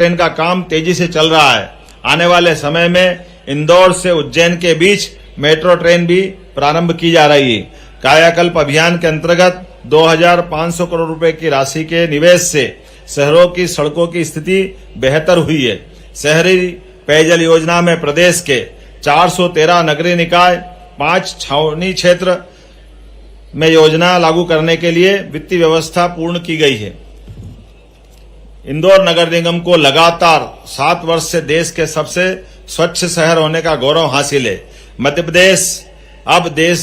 Train का काम तेजी से चल रहा है। आने वाले समय में इंदौर से उज्जैन के बीच मेट्रो ट्रेन भी प्रारंभ की जा रही है। कायाकल्प अभियान के अंतर्गत 2500 करोड़ रुपए की राशि के निवेश से शहरों की सड़कों की स्थिति बेहतर हुई है। शहरी पेयजल योजना में प्रदेश के 413 नगरीय निकाय, 5 छावनी क्षेत्र में योजना लागू करने के लिए वित्तीय व्यवस्था पूर्ण की गई है। इंदौर नगर निगम को लगातार 7 वर्ष से देश के सबसे स्वच्छ शहर होने का गौरव हासिल है। मध्य प्रदेश अब देश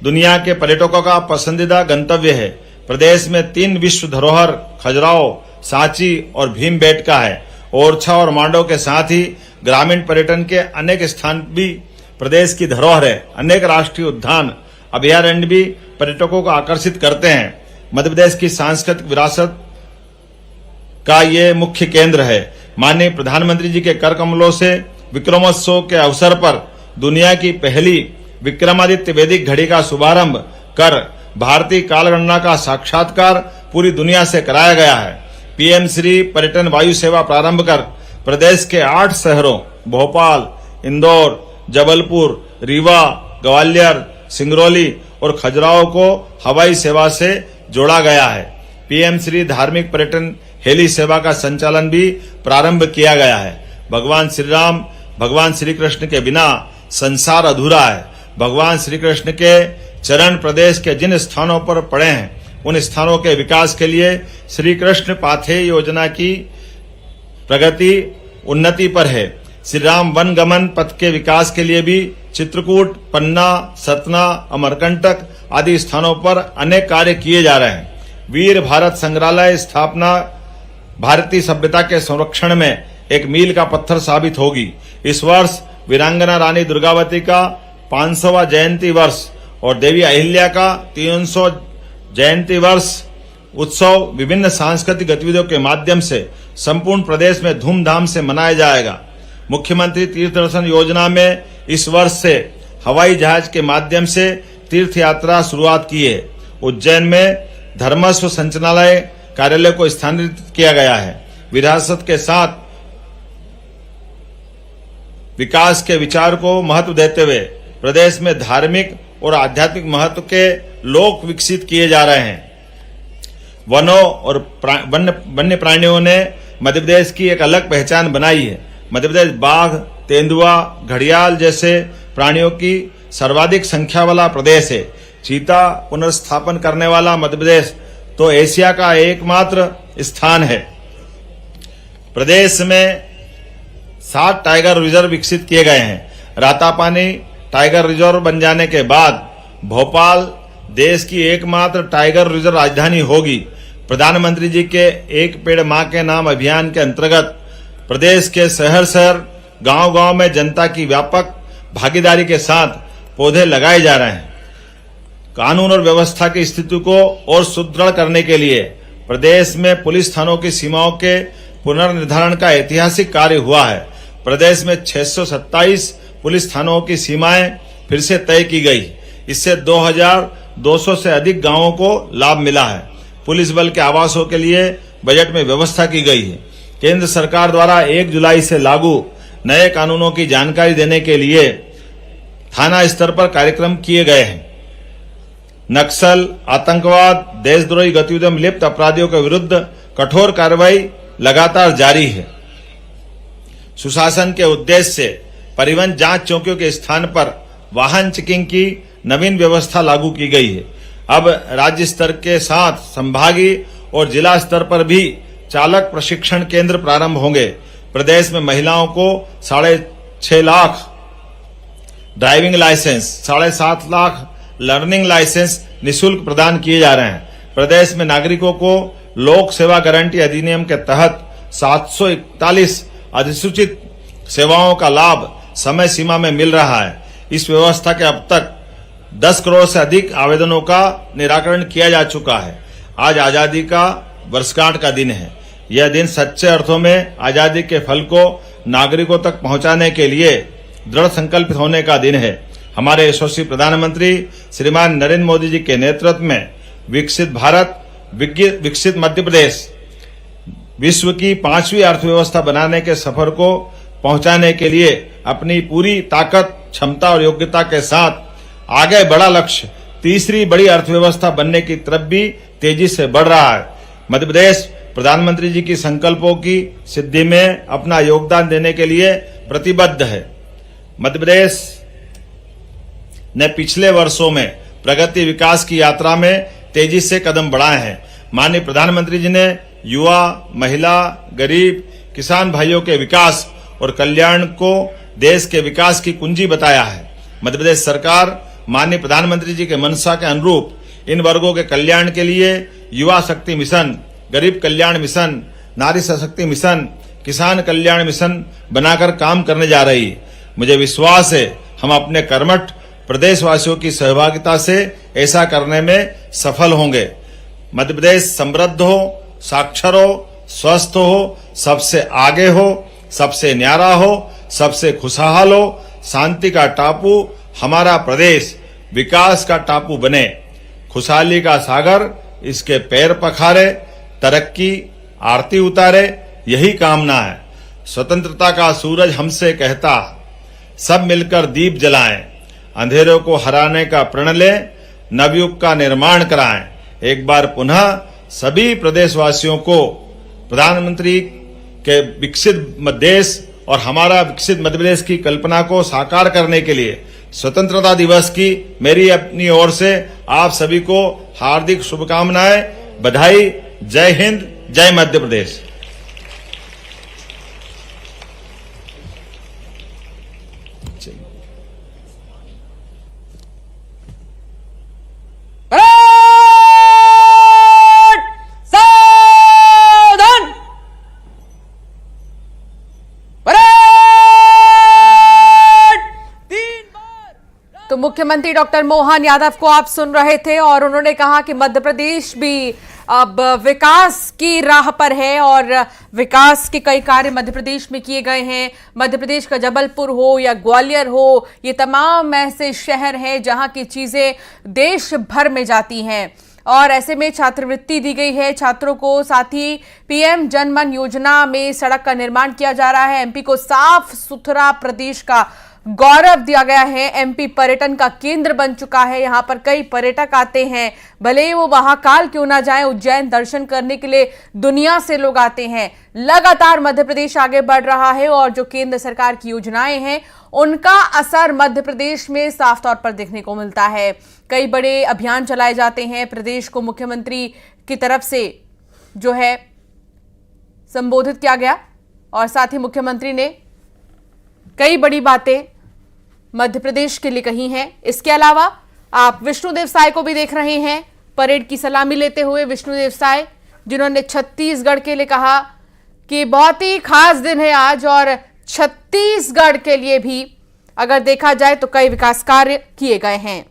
दुनिया के पर्यटकों का पसंदीदा गंतव्य है। प्रदेश में 3 विश्व धरोहर खजुराहो, सांची और भीमबेटका है। ओरछा और मांडव के साथ ही ग्रामीण पर्यटन के अनेक स्थान भी प्रदेश की धरोहर है। अनेक राष्ट्रीय उद्यान, अभयारण्य भी पर्यटकों को आकर्षित करते हैं। मध्य प्रदेश की सांस्कृतिक विरासत का ये मुख्य केंद्र है। माननीय प्रधानमंत्री जी के कर कमलों से विक्रमोत्सव के अवसर पर दुनिया की पहली विक्रमादित्य वैदिक घड़ी का शुभारंभ कर भारतीय कालगणना का साक्षात्कार पूरी दुनिया से कराया गया है। पीएम श्री पर्यटन वायु सेवा प्रारंभ कर प्रदेश के 8 शहरों भोपाल, इंदौर, जबलपुर, रीवा, ग्वालियर, सिंगरौली और खजुराहो को हवाई सेवा से जोड़ा गया है। पीएम श्री धार्मिक पर्यटन हेली सेवा का संचालन भी प्रारंभ किया गया है। भगवान श्री राम, भगवान श्री कृष्ण के बिना संसार अधूरा है। भगवान श्री कृष्ण के चरण प्रदेश के जिन स्थानों पर पड़े हैं उन स्थानों के विकास के लिए श्री कृष्ण पाथेय योजना की प्रगति उन्नति पर है। श्री राम वन गमन पथ के विकास के लिए भी चित्रकूट, पन्ना, सतना, अमरकंटक आदि स्थानों पर अनेक कार्य किए जा रहे हैं। वीर भारत संग्रहालय स्थापना भारतीय सभ्यता के संरक्षण में एक मील का पत्थर साबित होगी। इस वर्ष वीरांगना रानी दुर्गावती का 500वां जयंती वर्ष और देवी अहिल्या का 300 जयंती वर्ष उत्सव विभिन्न सांस्कृतिक गतिविधियों के माध्यम से संपूर्ण प्रदेश में धूमधाम से मनाया जाएगा। मुख्यमंत्री तीर्थ दर्शन योजना में इस वर्ष से हवाई जहाज के माध्यम से तीर्थ यात्रा शुरुआत की है। उज्जैन में धर्मस्व संचालनालय कार्यालय को स्थानांतरित किया गया है। विरासत के साथ विकास के विचार को महत्व देते हुए प्रदेश में धार्मिक और आध्यात्मिक महत्व के लोक विकसित किए जा रहे हैं। वनों और वन्य प्राणियों ने मध्य प्रदेश की एक अलग पहचान बनाई है। मध्य प्रदेश बाघ, तेंदुआ, घड़ियाल जैसे प्राणियों की सर्वाधिक संख्या वाला प्रदेश है। चीता पुनर्स्थापन करने वाला मध्य प्रदेश तो एशिया का एकमात्र स्थान है। प्रदेश में 7 टाइगर रिजर्व विकसित किए गए हैं। रातापानी टाइगर रिजर्व बन जाने के बाद भोपाल देश की एकमात्र टाइगर रिजर्व राजधानी होगी। प्रधानमंत्री जी के एक पेड़ मां के नाम अभियान के अंतर्गत प्रदेश के शहर शहर, गांव गांव में जनता की व्यापक भागीदारी के साथ पौधे लगाए जा रहे हैं। कानून और व्यवस्था की स्थिति को और सुदृढ़ करने के लिए प्रदेश में पुलिस थानों की सीमाओं के पुनर्निर्धारण का ऐतिहासिक कार्य हुआ है। प्रदेश में 627 पुलिस थानों की सीमाएं फिर से तय की गई। इससे 2200 से अधिक गांवों को लाभ मिला है। पुलिस बल के आवासों के लिए बजट में व्यवस्था की गई है। केंद्र सरकार द्वारा 1 जुलाई से लागू नए कानूनों की जानकारी देने के लिए थाना स्तर पर कार्यक्रम किए गए हैं। नक्सल, आतंकवाद, देशद्रोही गतिविधियों में लिप्त अपराधियों के विरुद्ध कठोर कार्रवाई लगातार जारी है। सुशासन के उद्देश्य से परिवहन जांच चौकियों के स्थान पर वाहन चेकिंग की नवीन व्यवस्था लागू की गई है। अब राज्य स्तर के साथ संभागीय और जिला स्तर पर भी चालक प्रशिक्षण केंद्र प्रारंभ होंगे। प्रदेश में महिलाओं को 6.5 lakh driving licence, 7.5 lakh learning licence निःशुल्क प्रदान किए जा रहे हैं। प्रदेश में नागरिकों को लोक सेवा गारंटी अधिनियम के तहत 741 अधिसूचित सेवाओं का लाभ समय सीमा में मिल रहा है। इस व्यवस्था के अब तक 10 करोड़ से अधिक आवेदनों का निराकरण किया जा चुका है। आज आजादी का वर्षगांठ का दिन है। यह दिन सच्चे अर्थों में आजादी के फल को नागरिकों तक पहुंचाने के लिए दृढ़ संकल्पित होने का दिन है। हमारे यशस्वी प्रधानमंत्री श्रीमान नरेंद्र मोदी जी के नेतृत्व में विकसित भारत, विकसित मध्य प्रदेश विश्व की 5वीं अर्थव्यवस्था बनाने के सफर को पहुंचाने के लिए अपनी पूरी ताकत, क्षमता और योग्यता के साथ आगे बढ़ा लक्ष्य तीसरी बड़ी अर्थव्यवस्था बनने की तरफ भी तेजी से बढ़ रहा है। मध्य प्रदेश प्रधानमंत्री जी की संकल्पों की सिद्धि में अपना योगदान देने के लिए प्रतिबद्ध है। मध्य प्रदेश ने पिछले वर्षों में प्रगति विकास की यात्रा में तेजी से कदम बढ़ाए हैं। माननीय प्रधानमंत्री जी ने युवा, महिला, गरीब, किसान भाइयों के विकास और कल्याण को देश के विकास की कुंजी बताया है। मध्य प्रदेश सरकार माननीय प्रधानमंत्री जी के मंशा के अनुरूप इन वर्गों के कल्याण के लिए युवा शक्ति मिशन, गरीब कल्याण मिशन, नारी सशक्ति मिशन, किसान कल्याण मिशन बनाकर काम करने जा रही है। मुझे विश्वास है हम अपने कर्मठ प्रदेशवासियों की सहभागिता से ऐसा करने में सफल होंगे। मध्य प्रदेश समृद्ध हो, साक्षर हो, स्वस्थ हो, सबसे आगे हो, सबसे न्यारा हो, सबसे खुशहाल हो, शांति का टापू हमारा प्रदेश विकास का टापू बने, खुशहाली का सागर इसके पैर पखारे, तरक्की आरती उतारे, यही कामना है। स्वतंत्रता का सूरज हमसे कहता, सब मिलकर दीप जलाएं, अंधेरों को हराने का प्रण लें, नवयुग का निर्माण कराएं। एक बार पुनः सभी प्रदेशवासियों को प्रधानमंत्री के विकसित देश और हमारा विकसित मध्य प्रदेश की कल्पना को साकार करने के लिए स्वतंत्रता दिवस की मेरी अपनी ओर से आप सभी को हार्दिक शुभकामनाएं, बधाई। जय हिंद, जय मध्य प्रदेश। तो मुख्यमंत्री डॉक्टर मोहन यादव को आप सुन रहे थे और उन्होंने कहा कि मध्य प्रदेश भी अब विकास की राह पर है और विकास के कई कार्य मध्य प्रदेश में किए गए हैं। मध्य प्रदेश का जबलपुर हो या ग्वालियर हो, ये तमाम ऐसे शहर हैं जहां की चीजें देश भर में जाती हैं और ऐसे में छात्रवृत्ति दी गई है छात्रों को। साथ ही पीएम जनमन योजना में सड़क का निर्माण किया जा रहा है। एमपी को साफ सुथरा प्रदेश का गौरव दिया गया है। एमपी पर्यटन का केंद्र बन चुका है। यहाँ पर कई पर्यटक आते हैं, भले ही वो महाकाल क्यों ना जाएं, उज्जैन दर्शन करने के लिए दुनिया से लोग आते हैं। लगातार मध्य प्रदेश आगे बढ़ रहा है और जो केंद्र सरकार की योजनाएं हैं उनका असर मध्य प्रदेश में साफ तौर पर देखने को मिलता है। कई बड़े अभियान चलाए जाते हैं। प्रदेश को मुख्यमंत्री की तरफ से जो है संबोधित किया गया और साथ ही मुख्यमंत्री ने कई बड़ी बातें मध्य प्रदेश के लिए कही हैं। इसके अलावा आप विष्णुदेव साय को भी देख रहे हैं परेड की सलामी लेते हुए। विष्णुदेव साय जिन्होंने छत्तीसगढ़ के लिए कहा कि बहुत ही खास दिन है आज और छत्तीसगढ़ के लिए भी अगर देखा जाए तो कई विकास कार्य किए गए हैं।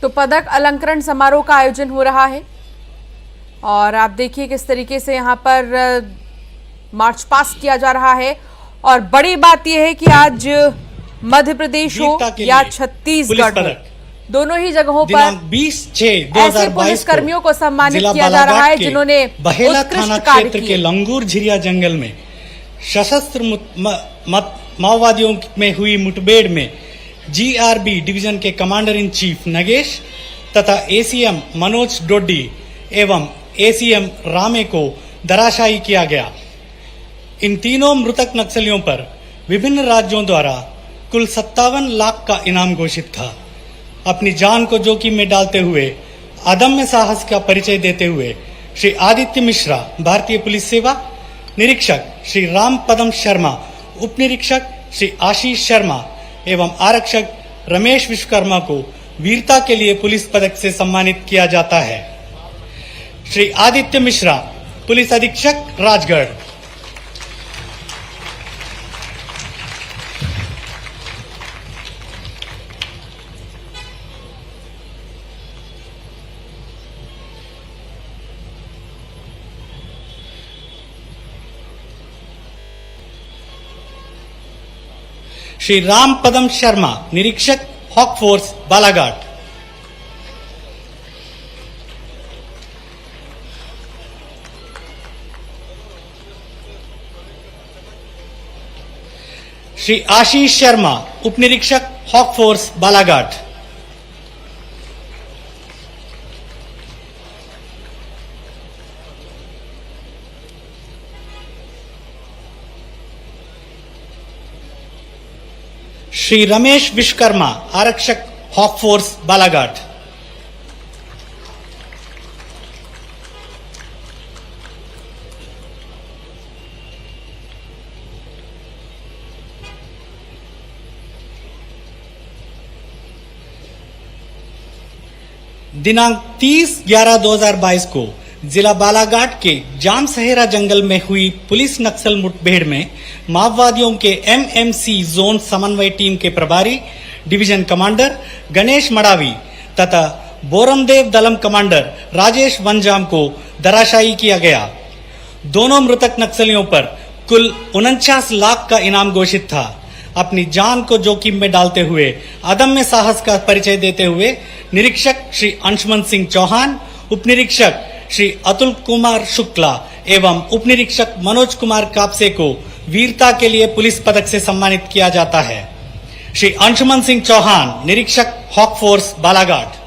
तो पदक अलंकरण समारोह का आयोजन हो रहा है और आप देखिए किस तरीके से यहाँ पर मार्च पास्ट किया जा रहा है। और बड़ी बात यह है कि आज मध्य प्रदेश हो या छत्तीसगढ़ हो, दोनों ही जगहों पर 20/6/2022 ऐसे पुलिस कर्मियों को सम्मानित किया जा रहा है जिन्होंने बहेला थाना क्षेत्र के लंगूर झिरिया जंगल में सशस्त्र माओवादियों में हुई मुठभेड़ में जीआरबी डिवीजन के कमांडर इन चीफ नगेश तथा एसीएम मनोज डोडी एवं एसीएम रामे को धराशायी किया गया। इन तीनों मृतक नक्सलियों पर विभिन्न राज्यों द्वारा कुल 57 लाख का इनाम घोषित था। अपनी जान को जोखिम में डालते हुए अदम्य साहस का परिचय देते हुए श्री आदित्य मिश्रा, भारतीय पुलिस सेवा निरीक्षक श्री राम पदम शर्मा, उप निरीक्षक श्री आशीष शर्मा एवं आरक्षक रमेश विश्वकर्मा को वीरता के लिए पुलिस पदक से सम्मानित किया जाता है। श्री आदित्य मिश्रा, पुलिस अधीक्षक, राजगढ़। श्री राम पदम शर्मा, निरीक्षक हॉक फोर्स बालाघाट। श्री आशीष शर्मा, उप निरीक्षक हॉक फोर्स बालाघाट। श्री रमेश विश्वकर्मा, आरक्षक हॉक फोर्स बालाघाट। दिनांक 30/11/2022 को जिला बालाघाट के जाम सहेरा जंगल में हुई पुलिस नक्सल मुठभेड़ में माओवादियों के एमएमसी जोन समन्वय टीम के प्रभारी डिवीजन कमांडर गणेश मडावी तथा बोरमदेव दलम कमांडर राजेश वनजाम को धराशायी किया गया। दोनों मृतक नक्सलियों पर कुल 49 लाख का इनाम घोषित था। अपनी जान को जोखिम में डालते हुए अदम्य साहस का परिचय देते हुए निरीक्षक श्री अंशुमन सिंह चौहान, उप निरीक्षक श्री अतुल कुमार शुक्ला एवं उप निरीक्षक मनोज कुमार कापसे को वीरता के लिए पुलिस पदक से सम्मानित किया जाता है। श्री अंशुमन सिंह चौहान, निरीक्षक हॉक फोर्स बालाघाट।